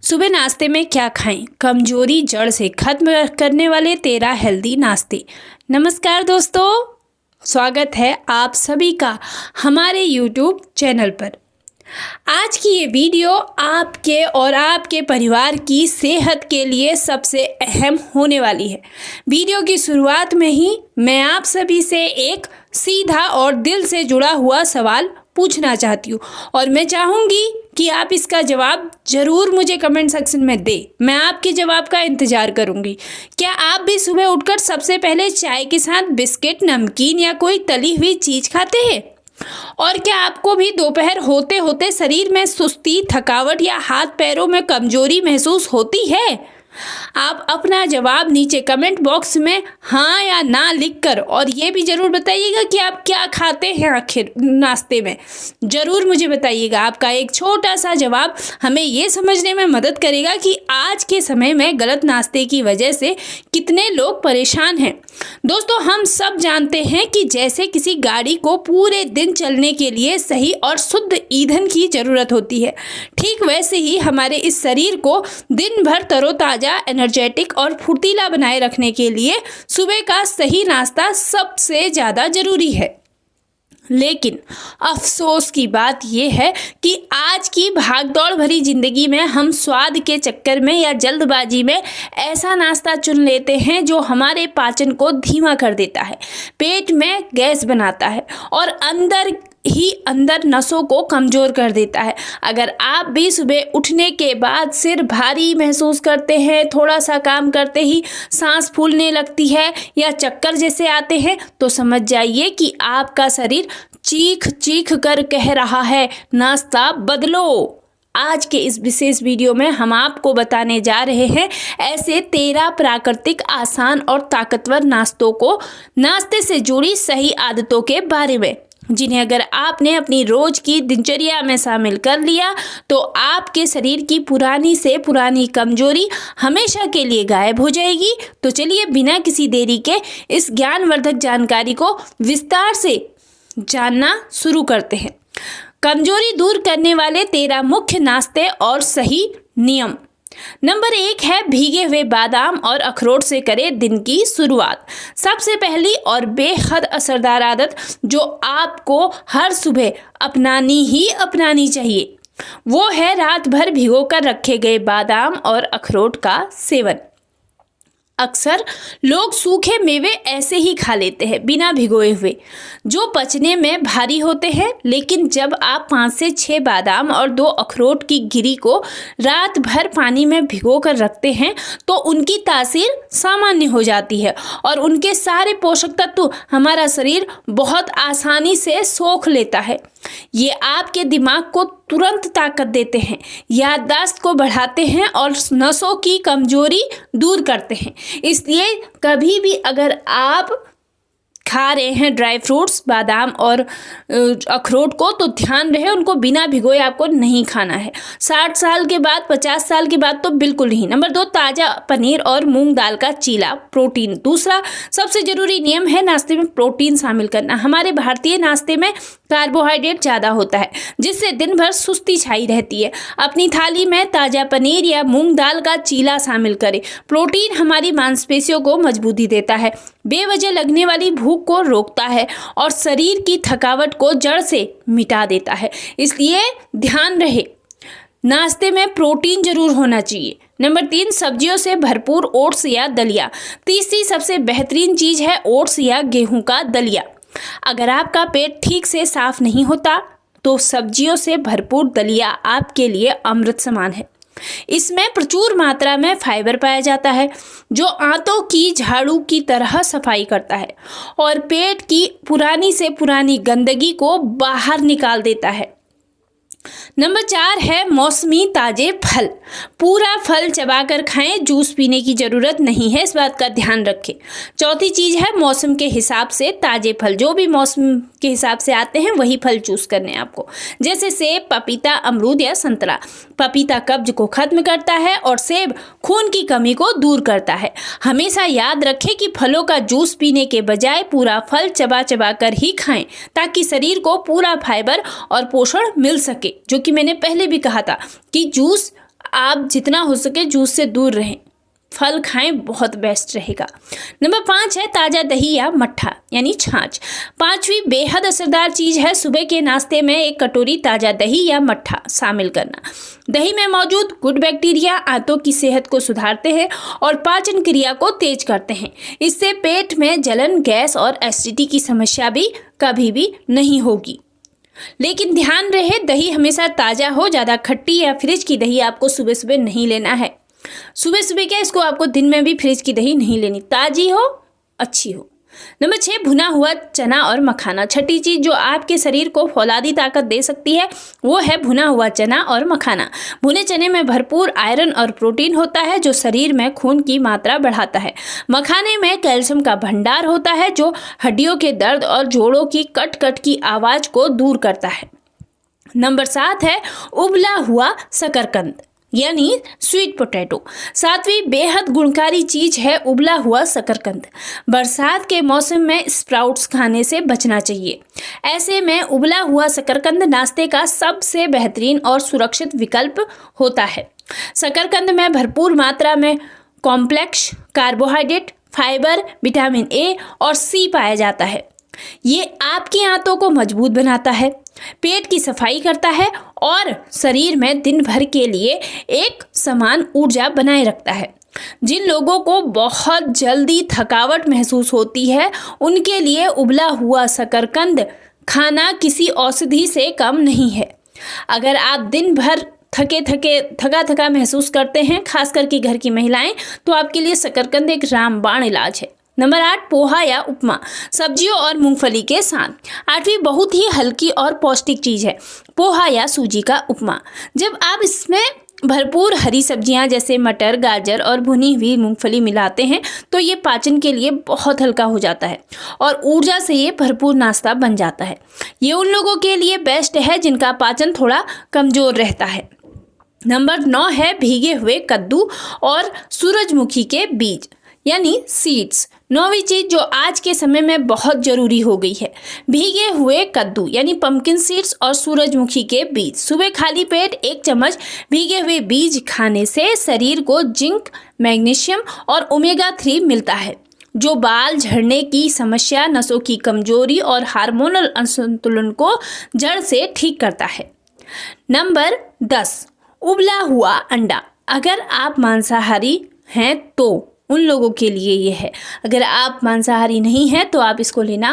सुबह नाश्ते में क्या खाएं? कमजोरी जड़ से खत्म करने वाले 13 हेल्दी नाश्ते। नमस्कार दोस्तों, स्वागत है आप सभी का हमारे YouTube चैनल पर। आज की ये वीडियो आपके और आपके परिवार की सेहत के लिए सबसे अहम होने वाली है। वीडियो की शुरुआत में ही मैं आप सभी से एक सीधा और दिल से जुड़ा हुआ सवाल पूछना चाहती हूँ और मैं चाहूँगी कि आप इसका जवाब ज़रूर मुझे कमेंट सेक्शन में दें। मैं आपके जवाब का इंतज़ार करूँगी। क्या आप भी सुबह उठकर सबसे पहले चाय के साथ बिस्किट, नमकीन या कोई तली हुई चीज़ खाते हैं? और क्या आपको भी दोपहर होते होते शरीर में सुस्ती, थकावट या हाथ पैरों में कमजोरी महसूस होती है? आप अपना जवाब नीचे कमेंट बॉक्स में हाँ या ना लिखकर और ये भी ज़रूर बताइएगा कि आप क्या खाते हैं आखिर नाश्ते में। ज़रूर मुझे बताइएगा। आपका एक छोटा सा जवाब हमें ये समझने में मदद करेगा कि आज के समय में गलत नाश्ते की वजह से कितने लोग परेशान हैं। दोस्तों, हम सब जानते हैं कि जैसे किसी गाड़ी को पूरे दिन चलने के लिए सही और शुद्ध ईंधन की ज़रूरत होती है, ठीक वैसे ही हमारे इस शरीर को दिन भर तरोताज़ा, एनर्जेटिक और फुर्तीला बनाए रखने के लिए सुबह का सही नाश्ता सबसे ज़्यादा ज़रूरी है। लेकिन अफसोस की बात यह है कि आज की भागदौड़ भरी ज़िंदगी में हम स्वाद के चक्कर में या जल्दबाजी में ऐसा नाश्ता चुन लेते हैं जो हमारे पाचन को धीमा कर देता है, पेट में गैस बनाता है और अंदर ही अंदर नसों को कमज़ोर कर देता है। अगर आप भी सुबह उठने के बाद सिर भारी महसूस करते हैं, थोड़ा सा काम करते ही सांस फूलने लगती है या चक्कर जैसे आते हैं, तो समझ जाइए कि आपका शरीर चीख चीख कर कह रहा है, नाश्ता बदलो। आज के इस विशेष वीडियो में हम आपको बताने जा रहे हैं ऐसे 13 प्राकृतिक, आसान और ताकतवर नाश्ते से जुड़ी सही आदतों के बारे में, जिन्हें अगर आपने अपनी रोज की दिनचर्या में शामिल कर लिया तो आपके शरीर की पुरानी से पुरानी कमजोरी हमेशा के लिए गायब हो जाएगी। तो चलिए बिना किसी देरी के इस ज्ञानवर्धक जानकारी को विस्तार से जानना शुरू करते हैं। कमजोरी दूर करने वाले 13 मुख्य नाश्ते और सही नियम। नंबर 1 है भीगे हुए बादाम और अखरोट से करें दिन की शुरुआत। सबसे पहली और बेहद असरदार आदत जो आपको हर सुबह अपनानी चाहिए वो है रात भर भिगोकर रखे गए बादाम और अखरोट का सेवन। अक्सर लोग सूखे मेवे ऐसे ही खा लेते हैं बिना भिगोए हुए, जो पचने में भारी होते हैं। लेकिन जब आप 5 से 6 बादाम और 2 अखरोट की गिरी को रात भर पानी में भिगो कर रखते हैं तो उनकी तासीर सामान्य हो जाती है और उनके सारे पोषक तत्व हमारा शरीर बहुत आसानी से सोख लेता है। ये आपके दिमाग को तुरंत ताकत देते हैं, याददाश्त को बढ़ाते हैं और नसों की कमजोरी दूर करते हैं। इसलिए कभी भी अगर आप खा रहे हैं ड्राई फ्रूट्स, बादाम और अखरोट को, तो ध्यान रहे उनको बिना भिगोए आपको नहीं खाना है। 60 साल के बाद, 50 साल के बाद तो बिल्कुल नहीं। नंबर 2, ताज़ा पनीर और मूंग दाल का चीला, प्रोटीन। दूसरा सबसे ज़रूरी नियम है नाश्ते में प्रोटीन शामिल करना। हमारे भारतीय नाश्ते में कार्बोहाइड्रेट ज़्यादा होता है जिससे दिन भर सुस्ती छाई रहती है। अपनी थाली में ताज़ा पनीर या मूंग दाल का चीला शामिल करें। प्रोटीन हमारी मांसपेशियों को मजबूती देता है, बेवजह लगने वाली भूख को रोकता है और शरीर की थकावट को जड़ से मिटा देता है। इसलिए ध्यान रहे नाश्ते में प्रोटीन जरूर होना चाहिए। नंबर 3, सब्जियों से भरपूर ओट्स या दलिया। तीसरी सबसे बेहतरीन चीज़ है ओट्स या गेहूं का दलिया। अगर आपका पेट ठीक से साफ नहीं होता तो सब्जियों से भरपूर दलिया आपके लिए अमृत समान है। इसमें प्रचुर मात्रा में फाइबर पाया जाता है जो आंतों की झाड़ू की तरह सफाई करता है और पेट की पुरानी से पुरानी गंदगी को बाहर निकाल देता है। नंबर 4 है मौसमी ताजे फल। पूरा फल चबाकर खाएं, जूस पीने की ज़रूरत नहीं है, इस बात का ध्यान रखें। चौथी चीज़ है मौसम के हिसाब से ताजे फल। जो भी मौसम के हिसाब से आते हैं वही फल चूज़ करने हैं आपको, जैसे सेब, पपीता, अमरूद या संतरा। पपीता कब्ज को खत्म करता है और सेब खून की कमी को दूर करता है। हमेशा याद रखें कि फलों का जूस पीने के बजाय पूरा फल चबा चबा कर ही खाएं ताकि शरीर को पूरा फाइबर और पोषण मिल सके। जो कि मैंने पहले भी कहा था कि जूस आप जितना हो सके जूस से दूर रहें, फल खाएं, बहुत बेस्ट रहेगा। नंबर 5 है ताज़ा दही या मट्ठा यानी छाछ। 5वीं बेहद असरदार चीज़ है सुबह के नाश्ते में एक कटोरी ताज़ा दही या मट्ठा शामिल करना। दही में मौजूद गुड बैक्टीरिया आंतों की सेहत को सुधारते हैं और पाचन क्रिया को तेज करते हैं। इससे पेट में जलन, गैस और एसिडिटी की समस्या भी कभी भी नहीं होगी। लेकिन ध्यान रहे, दही हमेशा ताज़ा हो, ज़्यादा खट्टी या फ्रिज की दही आपको सुबह सुबह नहीं लेना है। सुबह सुबह क्या, इसको आपको दिन में भी फ्रिज की दही नहीं लेनी, ताज़ी हो, अच्छी हो। नंबर 6 भुना हुआ चना और मखाना। छठी चीज़ जो आपके शरीर को फौलादी ताकत दे सकती है वो है भुना हुआ चना और मखाना। भुने चने में भरपूर आयरन और प्रोटीन होता है जो शरीर में खून की मात्रा बढ़ाता है। मखाने में कैल्शियम का भंडार होता है जो हड्डियों के दर्द और जोड़ों की कट कट की आवाज़ को दूर करता है। नंबर 7 है उबला हुआ शकरकंद यानी स्वीट पोटैटो। 7वीं बेहद गुणकारी चीज़ है उबला हुआ शकरकंद। बरसात के मौसम में स्प्राउट्स खाने से बचना चाहिए। ऐसे में उबला हुआ शकरकंद नाश्ते का सबसे बेहतरीन और सुरक्षित विकल्प होता है। शकरकंद में भरपूर मात्रा में complex carbohydrate, fibre, vitamin A और सी पाया जाता है। ये आपकी आंतों को मजबूत बनाता है, पेट की सफाई करता है और शरीर में दिन भर के लिए एक समान ऊर्जा बनाए रखता है। जिन लोगों को बहुत जल्दी थकावट महसूस होती है उनके लिए उबला हुआ शकरकंद खाना किसी औषधि से कम नहीं है। अगर आप दिन भर थका महसूस करते हैं, खास करके घर की महिलाएं, तो आपके लिए शकरकंद एक रामबाण इलाज है। नंबर 8 पोहा या उपमा सब्जियों और मूंगफली के साथ। 8वीं बहुत ही हल्की और पौष्टिक चीज़ है पोहा या सूजी का उपमा। जब आप इसमें भरपूर हरी सब्जियां जैसे मटर, गाजर और भुनी हुई मूंगफली मिलाते हैं तो ये पाचन के लिए बहुत हल्का हो जाता है और ऊर्जा से ये भरपूर नाश्ता बन जाता है। ये उन लोगों के लिए बेस्ट है जिनका पाचन थोड़ा कमज़ोर रहता है। नंबर 9 है भीगे हुए कद्दू और सूरजमुखी के बीज यानी सीड्स। 9वीं चीज़ जो आज के समय में बहुत ज़रूरी हो गई है भीगे हुए कद्दू यानी पंपकिन सीड्स और सूरजमुखी के बीज। सुबह खाली पेट 1 चम्मच भीगे हुए बीज खाने से शरीर को जिंक, मैग्नीशियम और ओमेगा 3 मिलता है जो बाल झड़ने की समस्या, नसों की कमजोरी और हार्मोनल असंतुलन को जड़ से ठीक करता है। नंबर 10 उबला हुआ अंडा। अगर आप मांसाहारी हैं तो उन लोगों के लिए ये है। अगर आप मांसाहारी नहीं हैं तो आप इसको लेना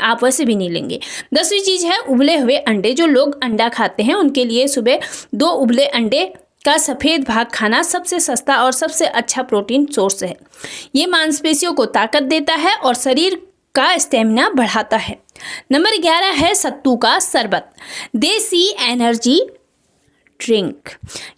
आप वैसे भी नहीं लेंगे। 10वीं चीज़ है उबले हुए अंडे। जो लोग अंडा खाते हैं उनके लिए सुबह 2 उबले अंडे का सफ़ेद भाग खाना सबसे सस्ता और सबसे अच्छा प्रोटीन सोर्स है। ये मांसपेशियों को ताकत देता है और शरीर का स्टेमिना बढ़ाता है। नंबर 11 है सत्तू का शरबत, देसी एनर्जी ड्रिंक।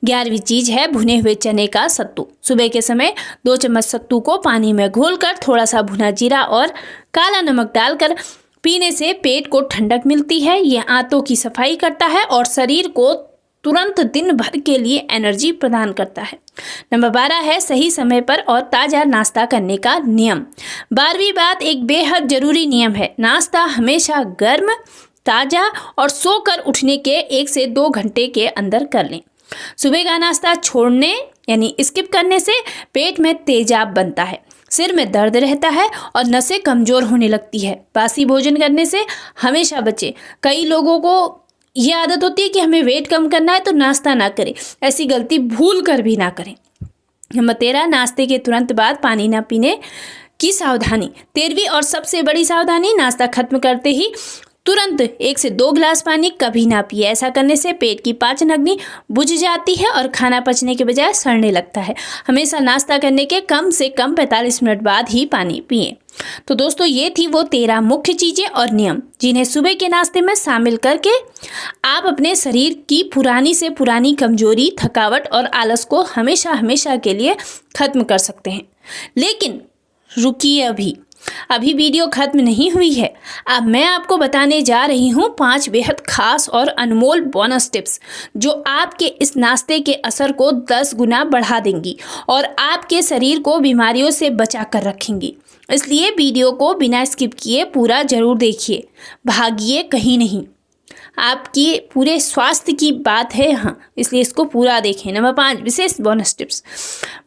11वीं चीज़ है भुने हुए चने का सत्तू। सुबह के समय 2 चम्मच सत्तू को पानी में घोलकर थोड़ा सा भुना जीरा और काला नमक डालकर पीने से पेट को ठंडक मिलती है। ये आंतों की सफाई करता है और शरीर को तुरंत दिन भर के लिए एनर्जी प्रदान करता है। नंबर 12 है सही समय पर और ताज़ा नाश्ता करने का नियम। 12वीं बात एक बेहद ज़रूरी नियम है, नाश्ता हमेशा गर्म, ताज़ा और सोकर उठने के 1 से 2 घंटे के अंदर कर लें। सुबह का नाश्ता छोड़ने यानी स्किप करने से पेट में तेजाब बनता है, सिर में दर्द रहता है और नसें कमज़ोर होने लगती है। बासी भोजन करने से हमेशा बचें। कई लोगों को ये आदत होती है कि हमें वेट कम करना है तो नाश्ता ना करें। ऐसी गलती भूल कर भी ना करें। नंबर 13 नाश्ते के तुरंत बाद पानी ना पीने की सावधानी। 13वीं और सबसे बड़ी सावधानी नाश्ता खत्म करते ही तुरंत 1 से 2 गिलास पानी कभी ना पिए। ऐसा करने से पेट की पाचन अग्नि बुझ जाती है और खाना पचने के बजाय सड़ने लगता है। हमेशा नाश्ता करने के कम से कम 45 मिनट बाद ही पानी पिएं। तो दोस्तों ये थी वो 13 मुख्य चीज़ें और नियम जिन्हें सुबह के नाश्ते में शामिल करके आप अपने शरीर की पुरानी से पुरानी कमजोरी, थकावट और आलस को हमेशा के लिए खत्म कर सकते हैं। लेकिन रुकिए, अभी वीडियो खत्म नहीं हुई है। अब मैं आपको बताने जा रही हूँ 5 बेहद खास और अनमोल बोनस टिप्स जो आपके इस नाश्ते के असर को 10 गुना बढ़ा देंगी और आपके शरीर को बीमारियों से बचा कर रखेंगी। इसलिए वीडियो को बिना स्किप किए पूरा जरूर देखिए, भागिए कहीं नहीं। आपकी पूरे स्वास्थ्य की बात है, हाँ, इसलिए इसको पूरा देखें। नंबर 5 विशेष bonus tips.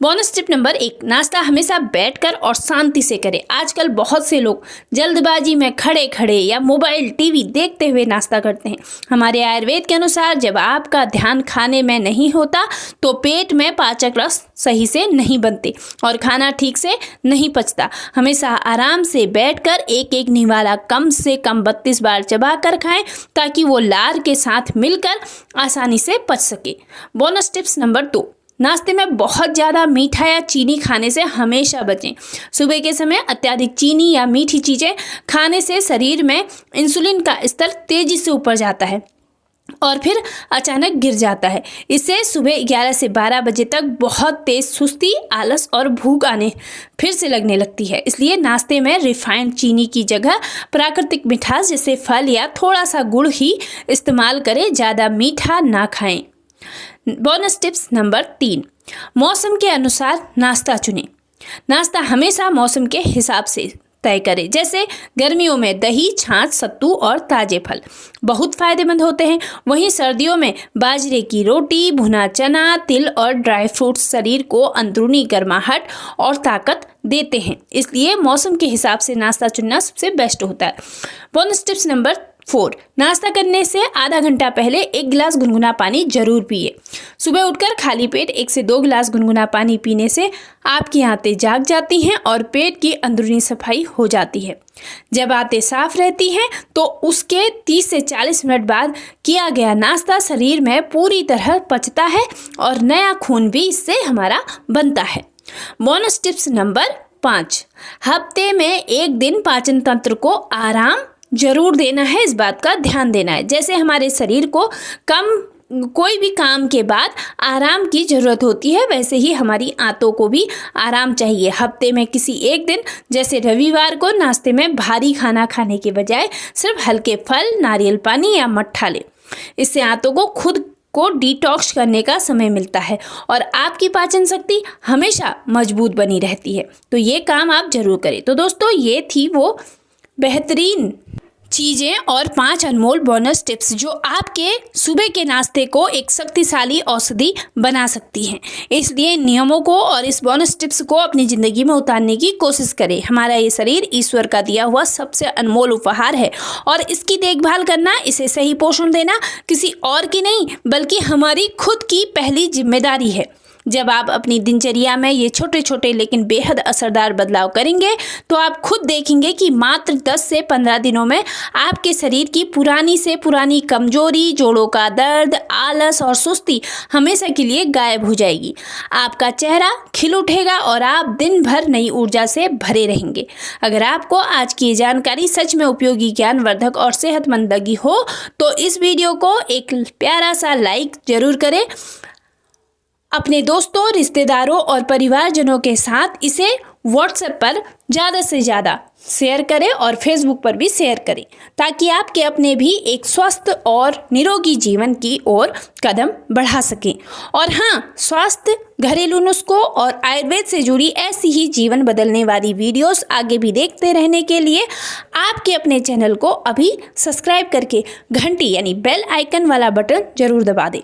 Bonus tip number 1, नाश्ता हमेशा बैठकर और शांति से करें। आजकल बहुत से लोग जल्दबाजी में खड़े खड़े या मोबाइल टीवी देखते हुए नाश्ता करते हैं। हमारे आयुर्वेद के अनुसार जब आपका ध्यान खाने में नहीं होता तो पेट में पाचक रस सही से नहीं बनते और खाना ठीक से नहीं पचता। हमेशा आराम से बैठकर एक एक निवाला कम से कम 32 बार चबा कर खाएं ताकि वो लार के साथ मिलकर आसानी से पच सके। बोनस टिप्स नंबर 2, नाश्ते में बहुत ज़्यादा मीठा या चीनी खाने से हमेशा बचें। सुबह के समय अत्यधिक चीनी या मीठी चीज़ें खाने से शरीर में इंसुलिन का स्तर तेज़ी से ऊपर जाता है और फिर अचानक गिर जाता है। इससे सुबह 11 से 12 बजे तक बहुत तेज़ सुस्ती, आलस और भूख आने फिर से लगने लगती है। इसलिए नाश्ते में रिफाइंड चीनी की जगह प्राकृतिक मिठास जैसे फल या थोड़ा सा गुड़ ही इस्तेमाल करें, ज़्यादा मीठा ना खाएं। बोनस टिप्स नंबर 3, मौसम के अनुसार नाश्ता चुनें। नाश्ता हमेशा मौसम के हिसाब से तय करें। जैसे गर्मियों में दही, छाछ, सत्तू और ताजे फल बहुत फायदेमंद होते हैं। वहीं सर्दियों में बाजरे की रोटी, भुना चना, तिल और ड्राई फ्रूट्स शरीर को अंदरूनी गर्माहट और ताकत देते हैं। इसलिए मौसम के हिसाब से नाश्ता चुनना सबसे बेस्ट होता है। बोनस टिप्स नंबर 4, नाश्ता करने से आधा घंटा पहले 1 गिलास गुनगुना पानी जरूर पिए। सुबह उठकर खाली पेट 1 से 2 गिलास गुनगुना पानी पीने से आपकी आंतें जाग जाती हैं और पेट की अंदरूनी सफाई हो जाती है। जब आंतें साफ रहती हैं तो उसके 30 से 40 मिनट बाद किया गया नाश्ता शरीर में पूरी तरह पचता है और नया खून भी इससे हमारा बनता है। बोनस टिप्स नंबर 5, हफ्ते में 1 दिन पाचन तंत्र को आराम जरूर देना है, इस बात का ध्यान देना है। जैसे हमारे शरीर को कोई भी काम के बाद आराम की ज़रूरत होती है, वैसे ही हमारी आंतों को भी आराम चाहिए। हफ्ते में किसी एक दिन जैसे रविवार को नाश्ते में भारी खाना खाने के बजाय सिर्फ हल्के फल, नारियल पानी या मट्ठा लें। इससे आंतों को खुद को डिटॉक्स करने का समय मिलता है और आपकी पाचन शक्ति हमेशा मजबूत बनी रहती है। तो ये काम आप जरूर करें। तो दोस्तों, ये थी वो बेहतरीन चीज़ें और 5 अनमोल बोनस टिप्स जो आपके सुबह के नाश्ते को एक शक्तिशाली औषधि बना सकती हैं। इसलिए नियमों को और इस बोनस टिप्स को अपनी ज़िंदगी में उतारने की कोशिश करें। हमारा ये शरीर ईश्वर का दिया हुआ सबसे अनमोल उपहार है और इसकी देखभाल करना, इसे सही पोषण देना किसी और की नहीं बल्कि हमारी खुद की पहली जिम्मेदारी है। जब आप अपनी दिनचर्या में ये छोटे छोटे लेकिन बेहद असरदार बदलाव करेंगे तो आप खुद देखेंगे कि मात्र 10 से 15 दिनों में आपके शरीर की पुरानी से पुरानी कमजोरी, जोड़ों का दर्द, आलस और सुस्ती हमेशा के लिए गायब हो जाएगी। आपका चेहरा खिल उठेगा और आप दिन भर नई ऊर्जा से भरे रहेंगे। अगर आपको आज की ये जानकारी सच में उपयोगी, ज्ञानवर्धक और सेहतमंद लगी हो तो इस वीडियो को एक प्यारा सा लाइक जरूर करें। अपने दोस्तों, रिश्तेदारों और परिवारजनों के साथ इसे व्हाट्सएप पर ज़्यादा से ज़्यादा शेयर करें और फेसबुक पर भी शेयर करें ताकि आपके अपने भी एक स्वस्थ और निरोगी जीवन की ओर कदम बढ़ा सकें। और हाँ, स्वास्थ्य, घरेलू नुस्खों और आयुर्वेद से जुड़ी ऐसी ही जीवन बदलने वाली वीडियोस आगे भी देखते रहने के लिए आपके अपने चैनल को अभी सब्सक्राइब करके घंटी यानी बेल आइकन वाला बटन जरूर दबा दें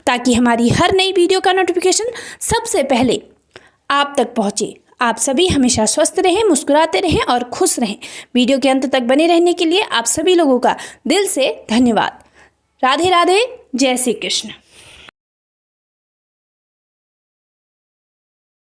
ताकि हमारी हर नई वीडियो का नोटिफिकेशन सबसे पहले आप तक पहुँचे। आप सभी हमेशा स्वस्थ रहें, मुस्कुराते रहें और खुश रहें। वीडियो के अंत तक बने रहने के लिए आप सभी लोगों का दिल से धन्यवाद। राधे राधे, जय श्री कृष्ण।